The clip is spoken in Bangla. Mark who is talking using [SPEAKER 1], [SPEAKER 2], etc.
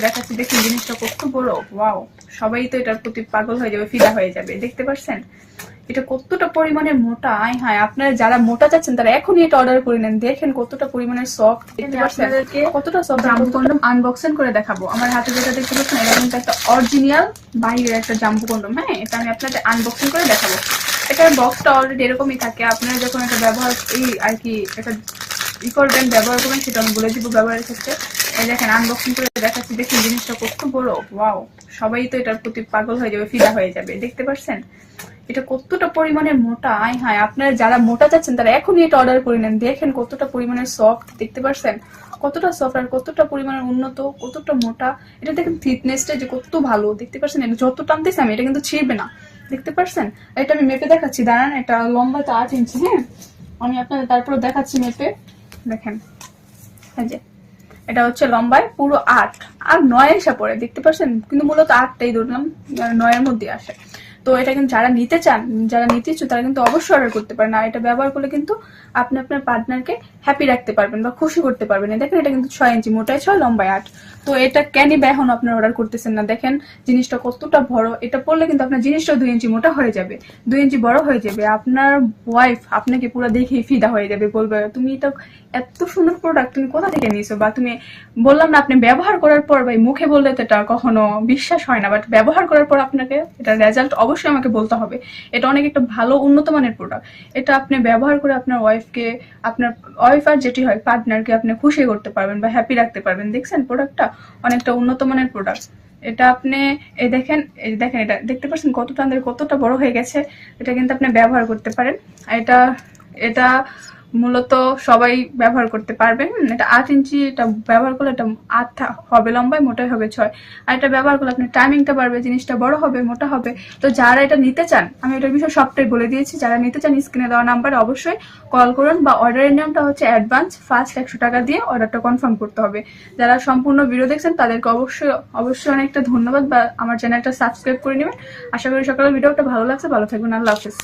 [SPEAKER 1] দেখাচ্ছি, দেখুন জিনিসটা কত বড়। ওয়াও, সবাই তো এটার প্রতি পাগল হয়ে যাবে, ফিদা হয়ে যাবে। দেখতে পাচ্ছেন এটা কতটা পরিমাণে মোটা। আয় হায়, আপনারা যারা মোটা চাচ্ছেন তারা এখনই এটা অর্ডার করে নেন। দেখেন কতটা পরিমাণে সফট। দেখতে পাচ্ছেন কতটা সফট। জাম্বু কন্ডম আনবক্সিং করে দেখাবো। আমার হাতে যেটা দেখতে পাচ্ছেন এটা কিন্তু একটা অরিজিনাল বাইরের একটা জাম্বু কন্ডম। হ্যাঁ, এটা আমি আপনাদের আনবক্সিং করে দেখাবো। এটার বক্সটা অলরেডি এরকমই থাকে। আপনারা যখন এটা ব্যবহার আর কি এটা করবেন, ব্যবহার করবেন, সেটা আমি বলে দিব ব্যবহারের ক্ষেত্রে। এই দেখেন আনবক্সিং করে দেখাচ্ছি, দেখুন জিনিসটা কত বড়। ওয়াও, সবাই তো এটার প্রতি পাগল হয়ে যাবে, ফিদা হয়ে যাবে। দেখতে পাচ্ছেন এটা কতটা পরিমাণে মোটা। আয় হায়, আপনারা যারা মোটা চাচ্ছেন তারা এখনই এটা অর্ডার করে নেন। দেখেন কতটা পরিমাণে সফট। দেখতে পাচ্ছেন কতটা সফট আর কতটা পরিমাণে উন্নত, কতটা মোটা। এটা দেখেন থিকনেসটা যে কত ভালো। দেখতে পাচ্ছেন এটা যত টানতেছি আমি এটা কিন্তু ছিঁড়বে না। দেখতে পাচ্ছেন এটা আমি মেপে দেখাচ্ছি, দাঁড়ান। এটা লম্বা তো 8 ইঞ্চি। হ্যাঁ, আমি আপনাদের তারপর দেখাচ্ছি মেপে। দেখেন এই যে এটা হচ্ছে লম্বায় পুরো 8 আর 9 এসে পড়ে। দেখতে পাচ্ছেন কিন্তু মূলত 8টাই ধরলাম, 9 এর মধ্যে আসে। তো এটা কিন্তু যারা নিতে চান, যারা নিতে ইচ্ছুক তারা কিন্তু অবশ্যই অর্ডার করতে পারেন। আর এটা ব্যবহার করলে কিন্তু আপনি আপনার পার্টনারকে হ্যাপি রাখতে পারবেন বা খুশি করতে পারবেন। দেখেন এটা কিন্তু 6 ইঞ্চি, মোটায় 6, লম্বায় 8। তো এটা কেনই বা এখন আপনার অর্ডার করতেছেন না? দেখেন জিনিসটা কতটা বড়। এটা পড়লে কিন্তু আপনার জিনিসটা 2 ইঞ্চি মোটা হয়ে যাবে, 2 ইঞ্চি বড় হয়ে যাবে। আপনার ওয়াইফ আপনাকে পুরো দেখেই ফিদা হয়ে যাবে, বলবে তুমি এটা এত সুন্দর প্রোডাক্ট তুমি কোথা থেকে নিয়েছো। বা তুমি বললাম না, আপনি ব্যবহার করার পর ভাই মুখে বললে তো এটা কখনো বিশ্বাস হয় না, বাট ব্যবহার করার পর আপনাকে এটা রেজাল্ট অবশ্যই আমাকে বলতে হবে। এটা অনেক একটা ভালো উন্নত মানের প্রোডাক্ট। এটা আপনি ব্যবহার করে আপনার ওয়াইফকে, আপনার ওয়াইফ আর যেটি হয় পার্টনারকে আপনি খুশি করতে পারবেন বা হ্যাপি রাখতে পারবেন। দেখছেন প্রোডাক্টটা অনেকটা উন্নত মানের প্রোডাক্ট। এটা আপনি এই দেখেন এটা দেখতে পাচ্ছেন কতটা আমাদের কতটা বড় হয়ে গেছে। এটা কিন্তু আপনি ব্যবহার করতে পারেন। এটা এটা মূলত সবাই ব্যবহার করতে পারবেন। এটা 8 ইঞ্চি, এটা ব্যবহার করলে এটা 8 হবে লম্বায়, মোটাই হবে 6। আর এটা ব্যবহার করলে আপনার টাইমিংটা বাড়বে, জিনিসটা বড় হবে, মোটা হবে। তো যারা এটা নিতে চান, আমি এটার বিষয়ে সবটাই বলে দিয়েছি। যারা নিতে চান স্ক্রিনে দেওয়া নাম্বারে অবশ্যই কল করুন, বা অর্ডারের নিয়মটা হচ্ছে অ্যাডভান্স ফার্স্ট 100 টাকা দিয়ে অর্ডারটা কনফার্ম করতে হবে। যারা সম্পূর্ণ ভিডিও দেখছেন তাদেরকে অবশ্যই অনেকটা ধন্যবাদ, বা আমার চ্যানেলটা সাবস্ক্রাইব করে নেবেন। আশা করি সকালের ভিডিওটা ভালো লাগছে। ভালো থাকবেন, আল্লাহ হাফেজ।